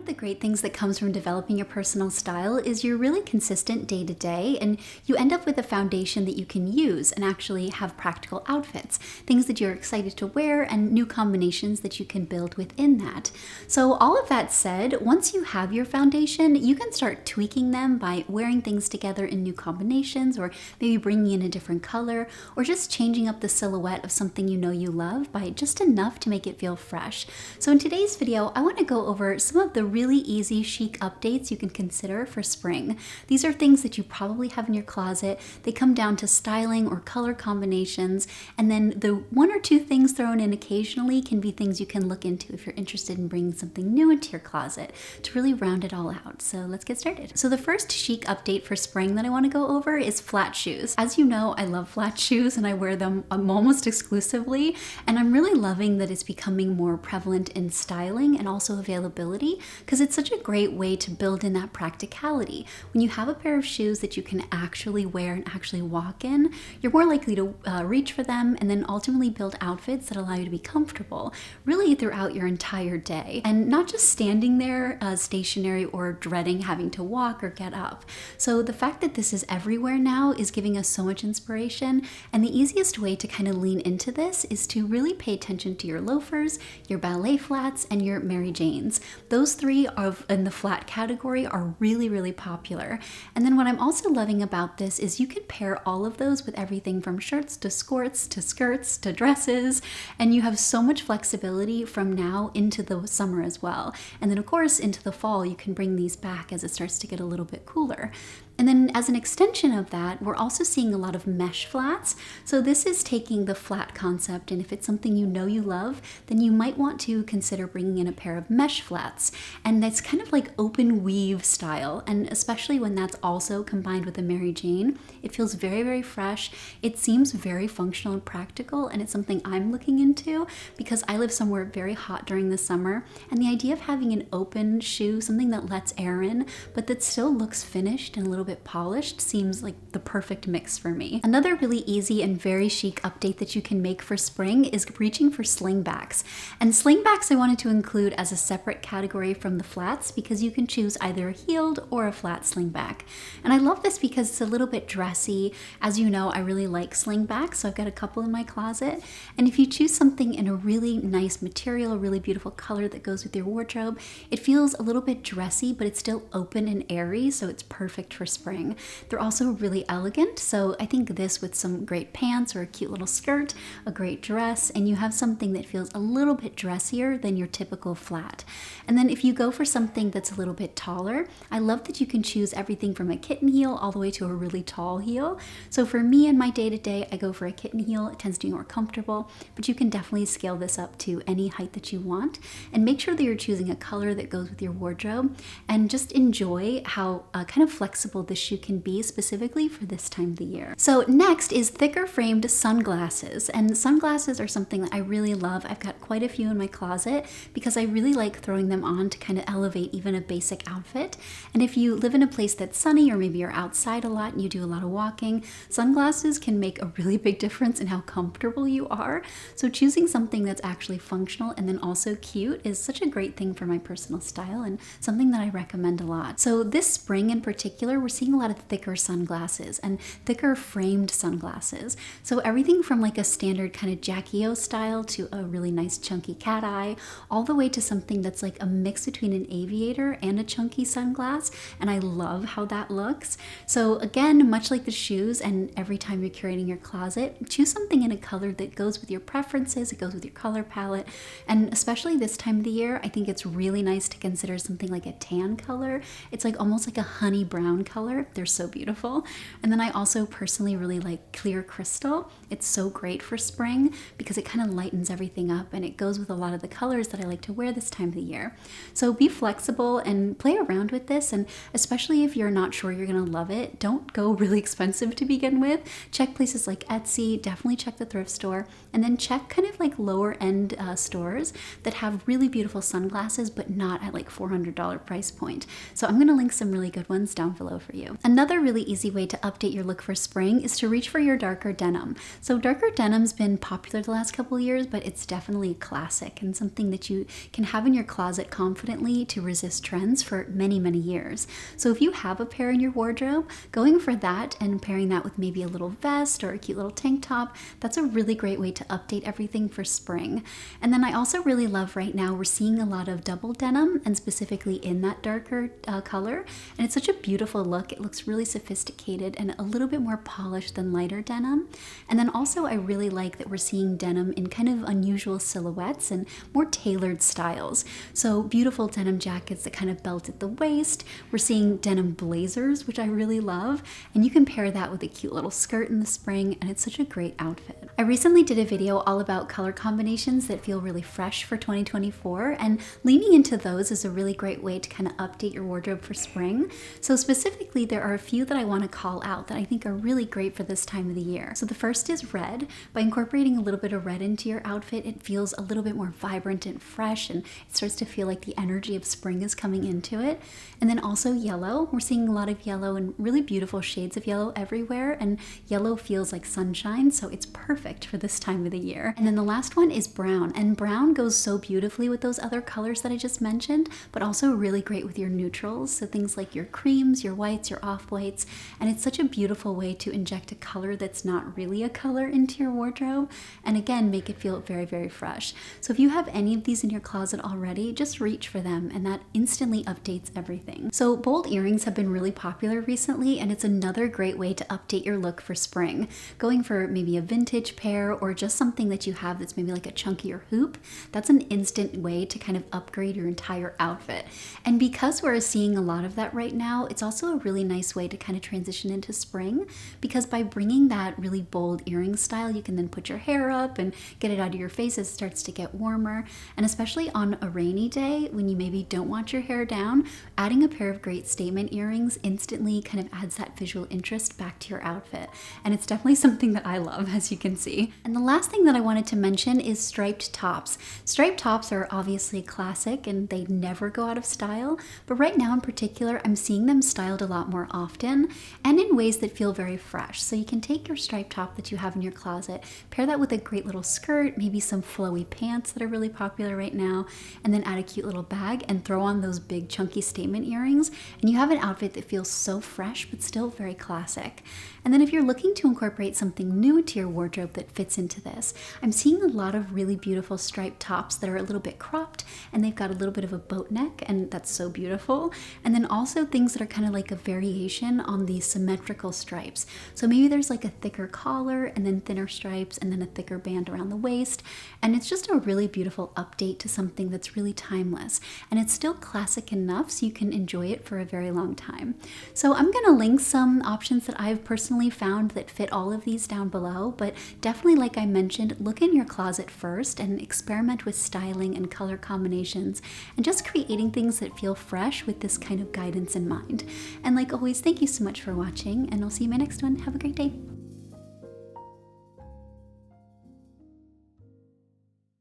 of the great things that comes from developing your personal style is you're really consistent day to day, and you end up with a foundation that you can use and actually have practical outfits, things that you're excited to wear and new combinations that you can build within that. So all of that said, once you have your foundation, you can start tweaking them by wearing things together in new combinations, or maybe bringing in a different color, or just changing up the silhouette of something you know you love by just enough to make it feel fresh. So in today's video, I want to go over some of the really easy chic updates you can consider for spring. These are things that you probably have in your closet. They come down to styling or color combinations, and then the one or two things thrown in occasionally can be things you can look into if you're interested in bringing something new into your closet to really round it all out. So let's get started. So the first chic update for spring that I want to go over is flat shoes. As you know, I love flat shoes and I wear them almost exclusively, and I'm really loving that it's becoming more prevalent in styling and also availability, because it's such a great way to build in that practicality. When you have a pair of shoes that you can actually wear and actually walk in, you're more likely to reach for them and then ultimately build outfits that allow you to be comfortable really throughout your entire day, and not just standing there stationary or dreading having to walk or get up. So the fact that this is everywhere now is giving us so much inspiration, and the easiest way to kind of lean into this is to really pay attention to your loafers, your ballet flats, and your Mary Janes. Those three in the flat category are really, really popular. And then what I'm also loving about this is you can pair all of those with everything from shirts to skirts to dresses, and you have so much flexibility from now into the summer as well. And then of course into the fall you can bring these back as it starts to get a little bit cooler. And then as an extension of that, we're also seeing a lot of mesh flats. So this is taking the flat concept, and if it's something you know you love, then you might want to consider bringing in a pair of mesh flats. And that's kind of like open weave style, and especially when that's also combined with a Mary Jane, it feels very, very fresh. It seems very functional and practical, and it's something I'm looking into because I live somewhere very hot during the summer, and the idea of having an open shoe, something that lets air in, but that still looks finished and a little bit polished, seems like the perfect mix for me. Another really easy and very chic update that you can make for spring is reaching for slingbacks. And slingbacks I wanted to include as a separate category from the flats because you can choose either a heeled or a flat slingback. And I love this because it's a little bit dressy. As you know, I really like slingbacks, so I've got a couple in my closet. And if you choose something in a really nice material, a really beautiful color that goes with your wardrobe, it feels a little bit dressy, but it's still open and airy, so it's perfect for spring. They're also really elegant, so I think this with some great pants or a cute little skirt, a great dress, and you have something that feels a little bit dressier than your typical flat. And then if you go for something that's a little bit taller, I love that you can choose everything from a kitten heel all the way to a really tall heel. So for me in my day-to-day, I go for a kitten heel. It tends to be more comfortable, but you can definitely scale this up to any height that you want, and make sure that you're choosing a color that goes with your wardrobe, and just enjoy how kind of flexible this shoe can be specifically for this time of the year. So next is thicker framed sunglasses, and sunglasses are something that I really love. I've got quite a few in my closet because I really like throwing them on to kind of elevate even a basic outfit. And if you live in a place that's sunny, or maybe you're outside a lot and you do a lot of walking, sunglasses can make a really big difference in how comfortable you are. So choosing something that's actually functional and then also cute is such a great thing for my personal style, and something that I recommend a lot. So this spring in particular, we're seeing a lot of thicker sunglasses and thicker framed sunglasses. So everything from like a standard kind of Jackie O style to a really nice chunky cat eye, all the way to something that's like a mix between an aviator and a chunky sunglass, and I love how that looks. So again, much like the shoes, and every time you're curating your closet, choose something in a color that goes with your preferences, it goes with your color palette, and especially this time of the year, I think it's really nice to consider something like a tan color. It's like almost like a honey brown color. They're so beautiful. And then I also personally really like clear crystal. It's so great for spring because it kind of lightens everything up, and it goes with a lot of the colors that I like to wear this time of the year. So be flexible and play around with this, and especially if you're not sure you're gonna love it, don't go really expensive to begin with. Check places like Etsy, definitely check the thrift store, and then check kind of like lower end stores that have really beautiful sunglasses but not at like $400 price point. So I'm gonna link some really good ones down below for you. you. Another really easy way to update your look for spring is to reach for your darker denim. So darker denim's been popular the last couple of years, but it's definitely a classic and something that you can have in your closet confidently to resist trends for many, many years. So if you have a pair in your wardrobe, going for that and pairing that with maybe a little vest or a cute little tank top, that's a really great way to update everything for spring. And then I also really love right now, we're seeing a lot of double denim, and specifically in that darker color. And it's such a beautiful look. It looks really sophisticated and a little bit more polished than lighter denim. And then also I really like that we're seeing denim in kind of unusual silhouettes and more tailored styles. So beautiful denim jackets that kind of belt at the waist. We're seeing denim blazers, which I really love. And you can pair that with a cute little skirt in the spring, and it's such a great outfit. I recently did a video all about color combinations that feel really fresh for 2024, and leaning into those is a really great way to kind of update your wardrobe for spring. So specifically, there are a few that I want to call out that I think are really great for this time of the year. So the first is red. By incorporating a little bit of red into your outfit, it feels a little bit more vibrant and fresh, and it starts to feel like the energy of spring is coming into it. And then also yellow. We're seeing a lot of yellow and really beautiful shades of yellow everywhere, and yellow feels like sunshine, so it's perfect for this time of the year. And then the last one is brown, and brown goes so beautifully with those other colors that I just mentioned, but also really great with your neutrals, so things like your creams, your whites, your off-whites, and it's such a beautiful way to inject a color that's not really a color into your wardrobe, and again, make it feel very, very fresh. So if you have any of these in your closet already, just reach for them, and that instantly updates everything. So bold earrings have been really popular recently, and it's another great way to update your look for spring. Going for maybe a vintage pair or just something that you have that's maybe like a chunkier hoop, that's an instant way to kind of upgrade your entire outfit. And because we're seeing a lot of that right now, it's also a really nice way to kind of transition into spring, because by bringing that really bold earring style, you can then put your hair up and get it out of your face as it starts to get warmer. And especially on a rainy day when you maybe don't want your hair down, adding a pair of great statement earrings instantly kind of adds that visual interest back to your outfit. And it's definitely something that I love, as you can see. And the last thing that I wanted to mention is striped tops. Striped tops are obviously classic and they never go out of style, but right now in particular, I'm seeing them styled a lot more often and in ways that feel very fresh. So you can take your striped top that you have in your closet, pair that with a great little skirt, maybe some flowy pants that are really popular right now, and then add a cute little bag and throw on those big chunky statement earrings, and you have an outfit that feels so fresh but still very classic. And then if you're looking to incorporate something new to your wardrobe that fits into this, I'm seeing a lot of really beautiful striped tops that are a little bit cropped and they've got a little bit of a boat neck, and that's so beautiful. And then also things that are kind of like a variation on the symmetrical stripes. So maybe there's like a thicker collar and then thinner stripes and then a thicker band around the waist. And it's just a really beautiful update to something that's really timeless. And it's still classic enough so you can enjoy it for a very long time. So I'm gonna link some options that I've personally found that fit all of these down below, but definitely, like I mentioned, look in your closet first and experiment with styling and color combinations and just creating things that feel fresh with this kind of guidance in mind. And like always, thank you so much for watching, and I'll see you in my next one. Have a great day.